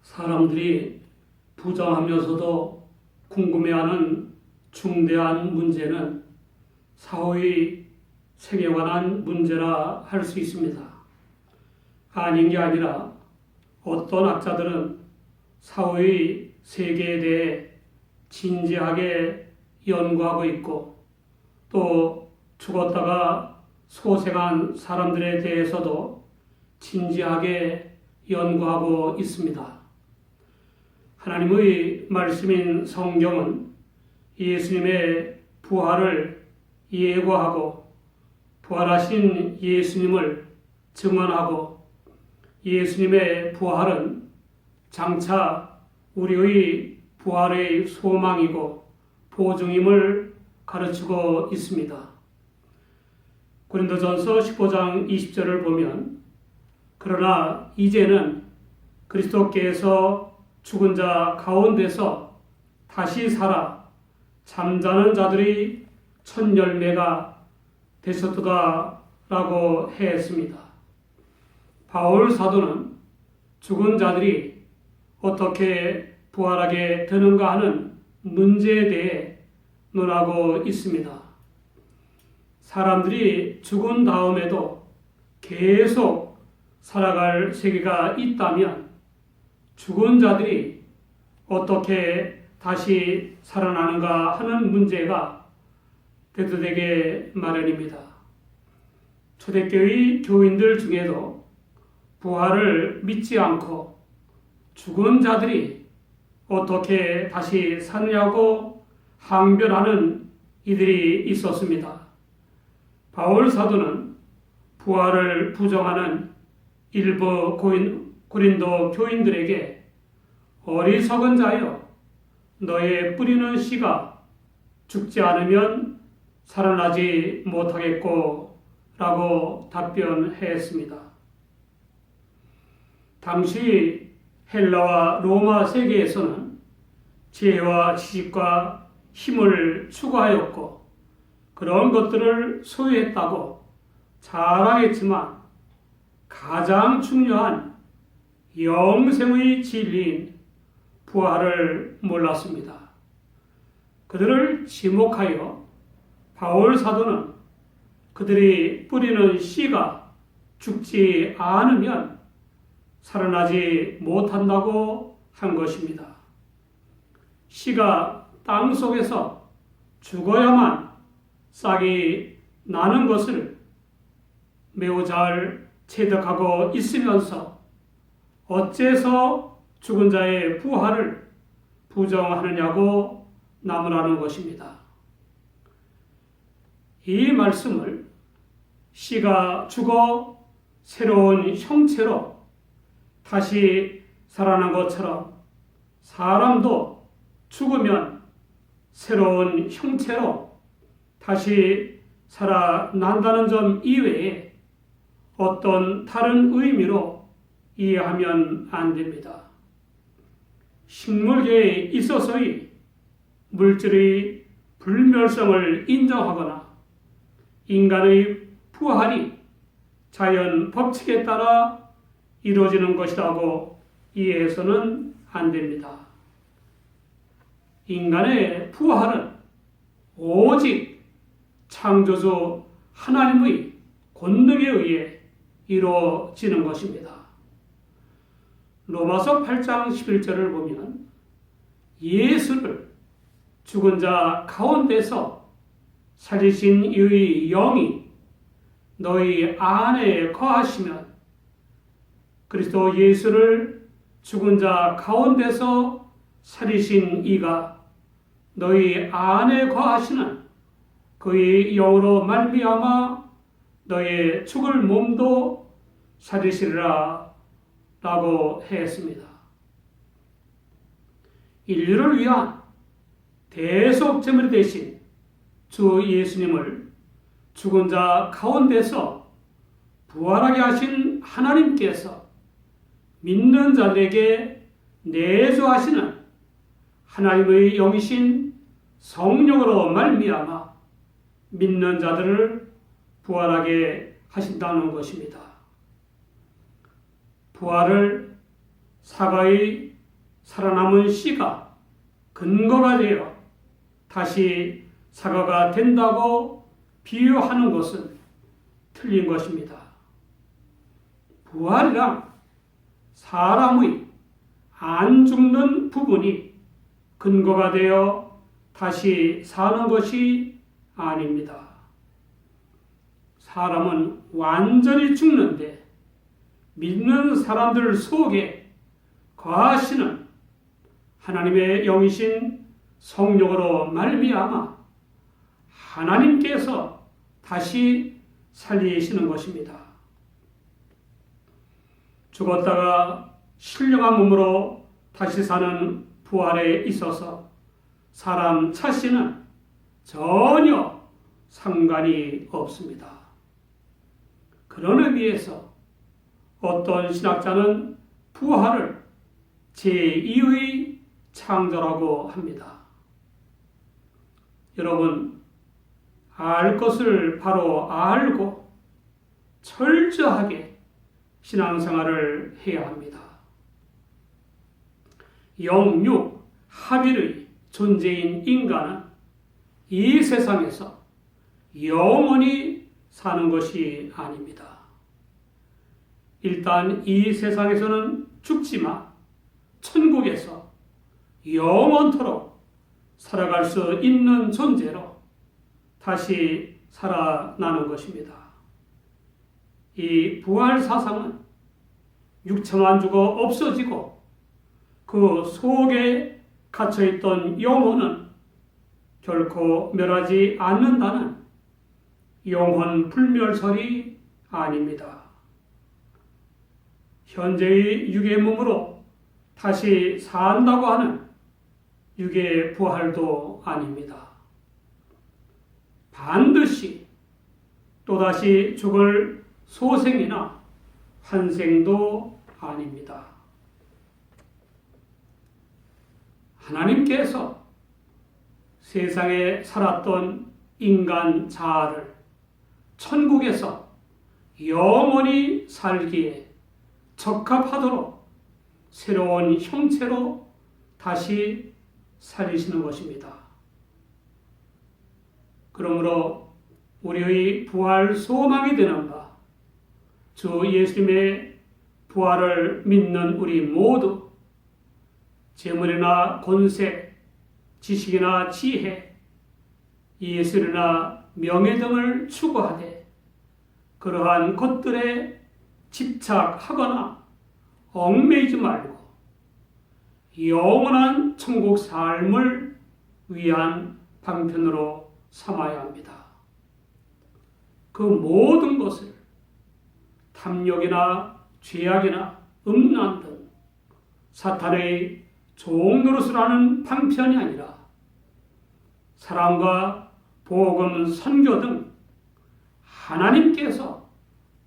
사람들이 부정하면서도 궁금해하는 중대한 문제는 사후의 생에 관한 문제라 할 수 있습니다. 아닌 게 아니라 어떤 학자들은 사후의 세계에 대해 진지하게 연구하고 있고, 또 죽었다가 소생한 사람들에 대해서도 진지하게 연구하고 있습니다. 하나님의 말씀인 성경은 예수님의 부활을 예고하고 부활하신 예수님을 증언하고, 예수님의 부활은 장차 우리의 부활의 소망이고 보증임을 가르치고 있습니다. 고린도전서 15장 20절을 보면, 그러나 이제는 그리스도께서 죽은 자 가운데서 다시 살아 잠자는 자들의 첫 열매가 되셨도다 라고 했습니다. 바울 사도는 죽은 자들이 어떻게 부활하게 되는가 하는 문제에 대해 논하고 있습니다. 사람들이 죽은 다음에도 계속 살아갈 세계가 있다면 죽은 자들이 어떻게 다시 살아나는가 하는 문제가 대두되게 마련입니다. 초대교회 교인들 중에도 부활을 믿지 않고 죽은 자들이 어떻게 다시 사느냐고 항변하는 이들이 있었습니다. 바울 사도는 부활을 부정하는 일부 고린도 교인들에게 어리석은 자여, 너의 뿌리는 씨가 죽지 않으면 살아나지 못하겠고 라고 답변했습니다. 당시 헬라와 로마 세계에서는 지혜와 지식과 힘을 추구하였고 그런 것들을 소유했다고 자랑했지만, 가장 중요한 영생의 진리인 부활을 몰랐습니다. 그들을 지목하여 바울 사도는 그들이 뿌리는 씨가 죽지 않으면 살아나지 못한다고 한 것입니다. 씨가 땅 속에서 죽어야만 싹이 나는 것을 매우 잘 체득하고 있으면서 어째서 죽은 자의 부활을 부정하느냐고 나무라는 것입니다. 이 말씀을 씨가 죽어 새로운 형체로 다시 살아난 것처럼 사람도 죽으면 새로운 형체로 다시 살아난다는 점 이외에 어떤 다른 의미로 이해하면 안 됩니다. 식물계에 있어서의 물질의 불멸성을 인정하거나 인간의 부활이 자연 법칙에 따라 이루어지는 것이라고 이해해서는 안 됩니다. 인간의 부활은 오직 창조주 하나님의 권능에 의해 이루어지는 것입니다. 로마서 8장 11절을 보면, 예수를 죽은 자 가운데서 살리신 이의 영이 너희 안에 거하시면, 그리스도 예수를 죽은 자 가운데서 살리신 이가 너희 안에 거하시는 그의 영으로 말미암아 너의 죽을 몸도 살리시리라 라고 했습니다. 인류를 위한 대속제물이 되신 주 예수님을 죽은 자 가운데서 부활하게 하신 하나님께서 믿는 자들에게 내주하시는 하나님의 영이신 성령으로 말미암아 믿는 자들을 부활하게 하신다는 것입니다. 부활을 사과의 살아남은 씨가 근거가 되어 다시 사과가 된다고 비유하는 것은 틀린 것입니다. 부활이란 사람의 안 죽는 부분이 근거가 되어 다시 사는 것이 아닙니다. 사람은 완전히 죽는데 믿는 사람들 속에 거하시는 하나님의 영이신 성령으로 말미암아 하나님께서 다시 살리시는 것입니다. 죽었다가 신령한 몸으로 다시 사는 부활에 있어서 사람 자신은 전혀 상관이 없습니다. 그런 의미에서 어떤 신학자는 부활을 제2의 창조라고 합니다. 여러분, 알 것을 바로 알고 철저하게 신앙생활을 해야 합니다. 영육, 합일의 존재인 인간은 이 세상에서 영원히 사는 것이 아닙니다. 일단 이 세상에서는 죽지만 천국에서 영원토록 살아갈 수 있는 존재로 다시 살아나는 것입니다. 이 부활 사상은 육체만 죽어 없어지고 그 속에 갇혀있던 영혼은 결코 멸하지 않는다는 영혼 불멸설이 아닙니다. 현재의 육의 몸으로 다시 산다고 하는 육의 부활도 아닙니다. 반드시 또다시 죽을 소생이나 환생도 아닙니다. 하나님께서 세상에 살았던 인간 자아를 천국에서 영원히 살기에 적합하도록 새로운 형체로 다시 살리시는 것입니다. 그러므로 우리의 부활 소망이 되는 바, 주 예수님의 부활을 믿는 우리 모두 재물이나 권세, 지식이나 지혜, 예술이나 명예 등을 추구하되 그러한 것들에 집착하거나 얽매이지 말고 영원한 천국 삶을 위한 방편으로 삼아야 합니다. 그 모든 것을 탐욕이나 죄악이나 음란 등 사탄의 종노릇을 하는 방편이 아니라 사랑과 복음 선교 등 하나님께서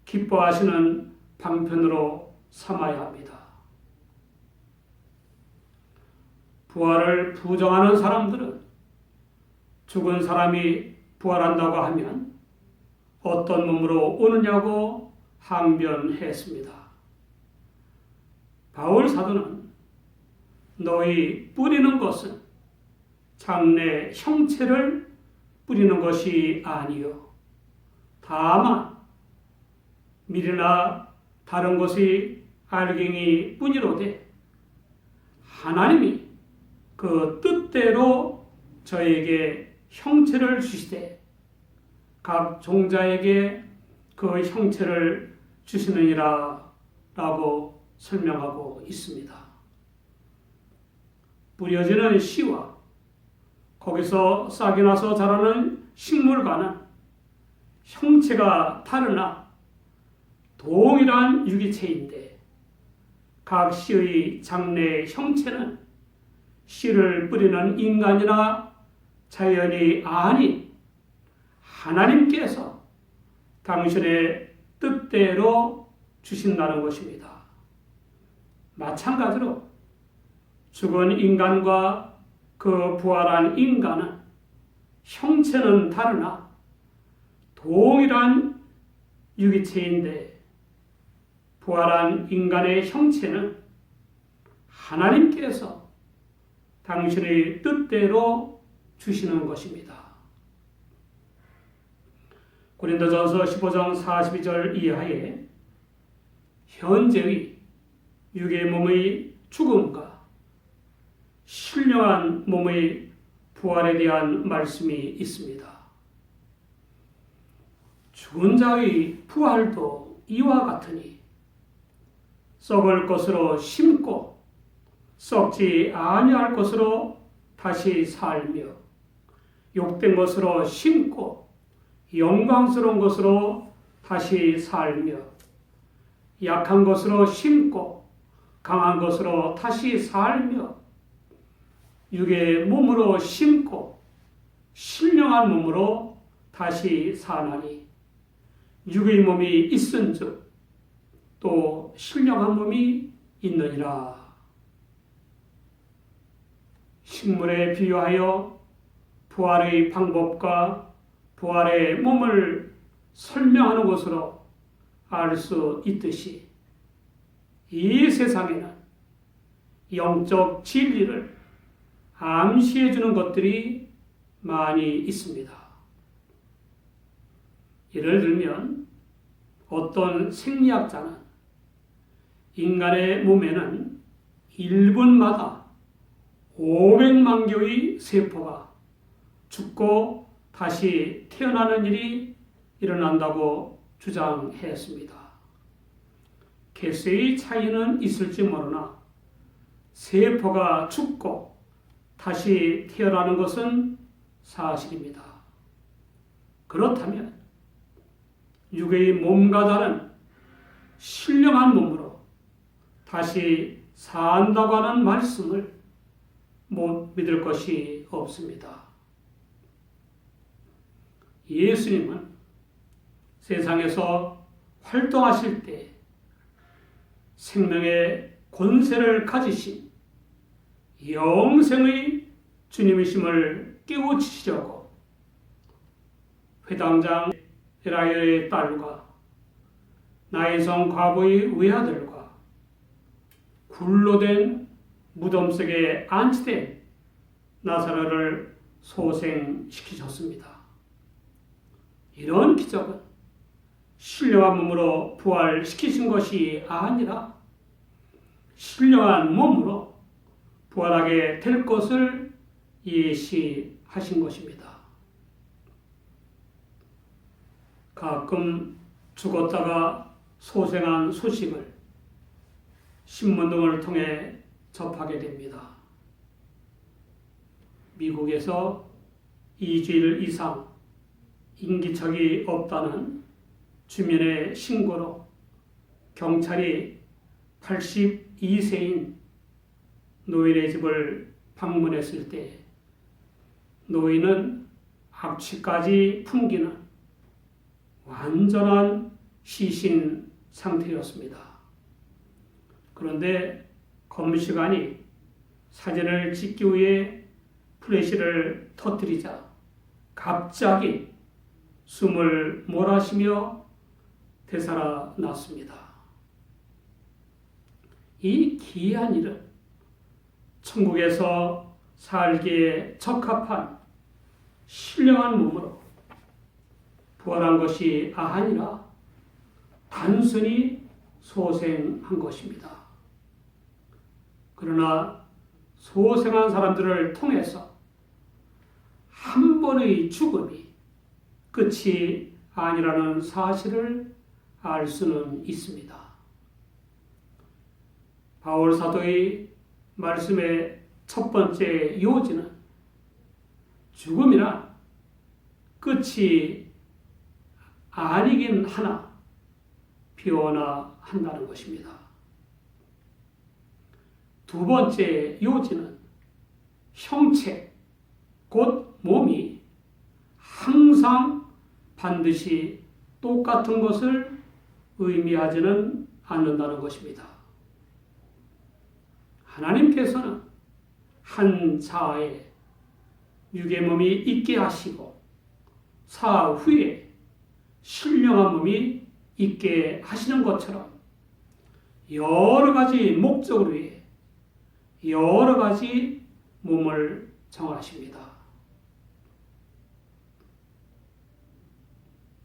기뻐하시는 방편으로 삼아야 합니다. 부활을 부정하는 사람들은 죽은 사람이 부활한다고 하면 어떤 몸으로 오느냐고 항변했습니다. 바울 사도는 너희 뿌리는 것은 장래 형체를 뿌리는 것이 아니요 다만 밀이나 다른 것의 알갱이 뿐이로되 하나님이 그 뜻대로 저에게 형체를 주시되 각 종자에게 그 형체를 주시느니라 라고 설명하고 있습니다. 뿌려지는 씨와 거기서 싹이 나서 자라는 식물과는 형체가 다르나 동일한 유기체인데 각 씨의 장래 형체는 씨를 뿌리는 인간이나 자연이 아닌 하나님께서 당신의 뜻대로 주신다는 것입니다. 마찬가지로 죽은 인간과 그 부활한 인간은 형체는 다르나 동일한 유기체인데 부활한 인간의 형체는 하나님께서 당신의 뜻대로 주시는 것입니다. 고린도전서 15장 42절 이하에 현재의 육의 몸의 죽음과 신령한 몸의 부활에 대한 말씀이 있습니다. 죽은 자의 부활도 이와 같으니 썩을 것으로 심고 썩지 아니할 것으로 다시 살며 욕된 것으로 심고 영광스러운 것으로 다시 살며 약한 것으로 심고 강한 것으로 다시 살며 육의 몸으로 심고 신령한 몸으로 다시 사나니 육의 몸이 있은즉 또 신령한 몸이 있느니라. 식물에 비유하여 부활의 방법과 부활의 몸을 설명하는 것으로 알 수 있듯이 이 세상에는 영적 진리를 암시해 주는 것들이 많이 있습니다. 예를 들면 어떤 생리학자는 인간의 몸에는 1분마다 500만 개의 세포가 죽고 다시 태어나는 일이 일어난다고 주장했습니다. 개수의 차이는 있을지 모르나 세포가 죽고 다시 태어나는 것은 사실입니다. 그렇다면 육의 몸과 다른 신령한 몸으로 다시 산다고 하는 말씀을 못 믿을 것이 없습니다. 예수님은 세상에서 활동하실 때 생명의 권세를 가지신 영생의 주님이심을 깨우치시려고 회당장 에라이의 딸과 나인성 과부의 외아들과 굴로 된 무덤 속에 안치된 나사로를 소생시키셨습니다. 이런 기적은 신령한 몸으로 부활시키신 것이 아니라 신령한 몸으로 부활하게 될 것을 예시하신 것입니다. 가끔 죽었다가 소생한 소식을 신문 등을 통해 접하게 됩니다. 미국에서 2주일 이상 인기척이 없다는 주민의 신고로 경찰이 82세인 노인의 집을 방문했을 때 노인은 악취까지 풍기는 완전한 시신 상태였습니다. 그런데 검시관이 사진을 찍기 위해 플래시를 터뜨리자 갑자기 숨을 몰아쉬며 되살아났습니다. 이 기이한 일은 천국에서 살기에 적합한 신령한 몸으로 부활한 것이 아니라 단순히 소생한 것입니다. 그러나 소생한 사람들을 통해서 한 번의 죽음이 끝이 아니라는 사실을 알 수는 있습니다. 바울 사도의 말씀의 첫 번째 요지는 죽음이란 끝이 아니긴 하나 변화한다는 것입니다. 두 번째 요지는 형체, 곧 몸이 항상 반드시 똑같은 것을 의미하지는 않는다는 것입니다. 하나님께서는 한 자아에 육의 몸이 있게 하시고 사후에 신령한 몸이 있게 하시는 것처럼 여러 가지 목적을 위해 여러 가지 몸을 정하십니다.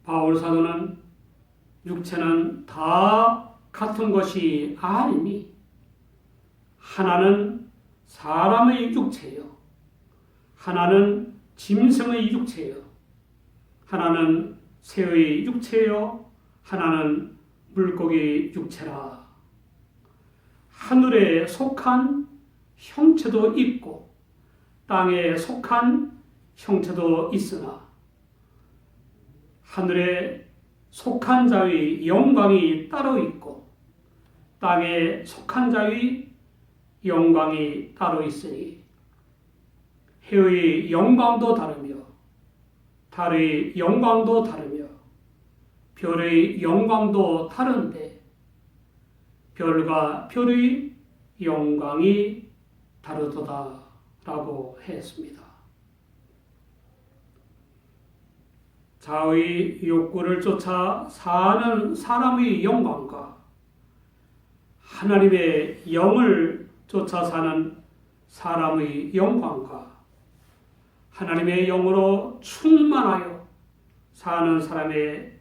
바울 사도는 육체는 다 같은 것이 아니니 하나는 사람의 육체요, 하나는 짐승의 육체요, 하나는 새의 육체요, 하나는 물고기 육체라. 하늘에 속한 형체도 있고 땅에 속한 형체도 있으나 하늘에 속한 자의 영광이 따로 있고 땅에 속한 자의 영광이 따로 있으니 해의 영광도 다르며 달의 영광도 다르며 별의 영광도 다른데 별과 별의 영광이 다르도다 라고 했습니다. 자의 욕구를 쫓아 사는 사람의 영광과 하나님의 영을 쫓아 사는 사람의 영광과 하나님의 영으로 충만하여 사는 사람의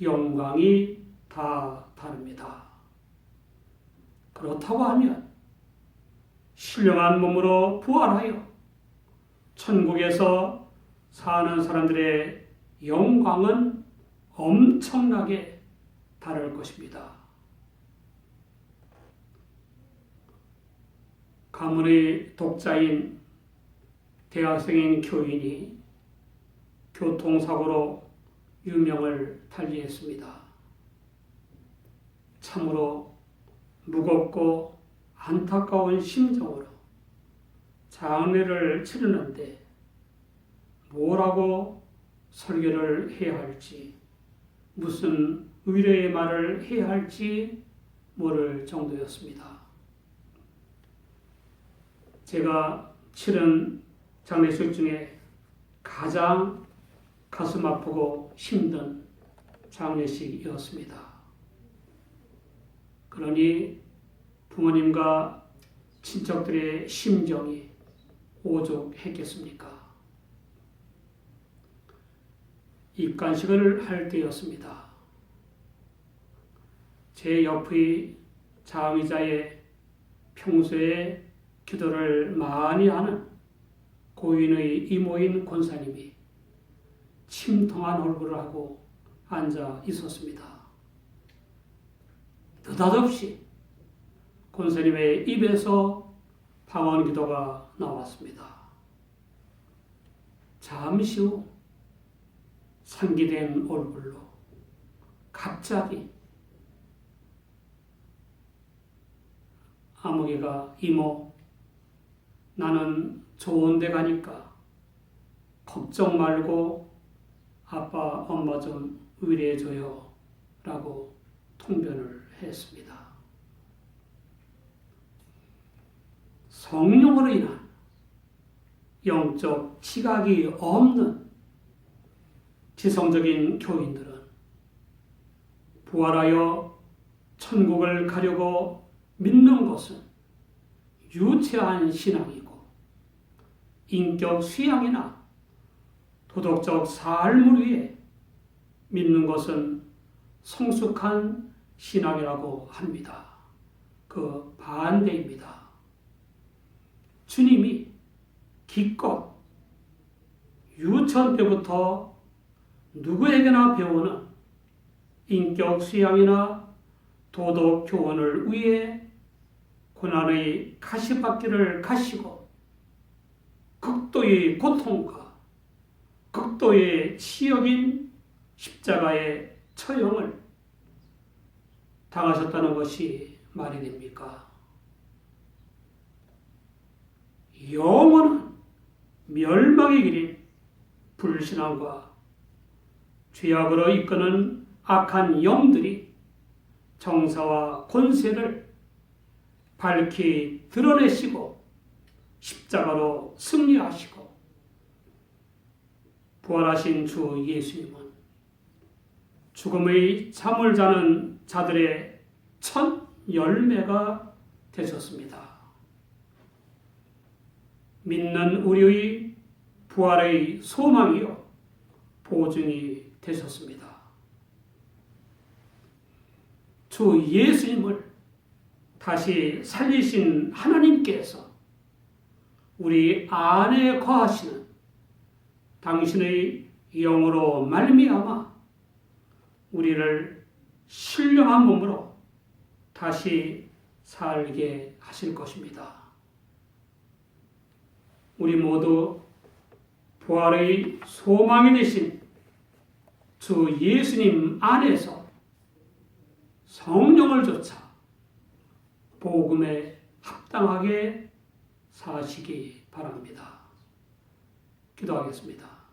영광이 다 다릅니다. 그렇다고 하면 신령한 몸으로 부활하여 천국에서 사는 사람들의 영광은 엄청나게 다를 것입니다. 가문의 독자인 대학생인 교인이 교통사고로 유명을 달리했습니다. 참으로 무겁고 안타까운 심정으로 장례를 치르는데 뭐라고 설교를 해야 할지, 무슨 위로의 말을 해야 할지 모를 정도였습니다. 제가 치른 장례식 중에 가장 가슴 아프고 힘든 장례식이었습니다. 그러니 부모님과 친척들의 심정이 오죽했겠습니까? 입간식을 할 때였습니다. 제 옆의 장의자의 평소에 기도를 많이 하는 고인의 이모인 권사님이 침통한 얼굴을 하고 앉아 있었습니다. 느닷없이 권사님의 입에서 방언 기도가 나왔습니다. 잠시 후 상기된 얼굴로 갑자기 아무개가 이모, 나는 좋은 데 가니까 걱정 말고 아빠, 엄마 좀 위로해줘요 라고 통변을 했습니다. 성령으로 인한 영적 지각이 없는 지성적인 교인들은 부활하여 천국을 가려고 믿는 것은 유치한 신앙이고 인격 수양이나 도덕적 삶을 위해 믿는 것은 성숙한 신앙이라고 합니다. 그 반대입니다. 주님이 기껏 유치원 때부터 누구에게나 배우는 인격 수양이나 도덕 교훈을 위해 고난의 가시밭길을 가시고 극도의 고통과 극도의 치욕인 십자가의 처형을 당하셨다는 것이 말이 됩니까? 영원한 멸망의 길인 불신앙과 죄악으로 이끄는 악한 영들이 정사와 권세를 밝히 드러내시고 십자가로 승리하시고 부활하신 주 예수님은 죽음의 잠을 자는 자들의 첫 열매가 되셨습니다. 믿는 우리의 부활의 소망이요 보증이 되셨습니다. 주 예수님을 다시 살리신 하나님께서 우리 안에 거하시는 당신의 영으로 말미암아 우리를 신령한 몸으로 다시 살게 하실 것입니다. 우리 모두 부활의 소망이 되신 주 예수님 안에서 성령을 좇아 복음에 합당하게 사시기 바랍니다. 기도하겠습니다.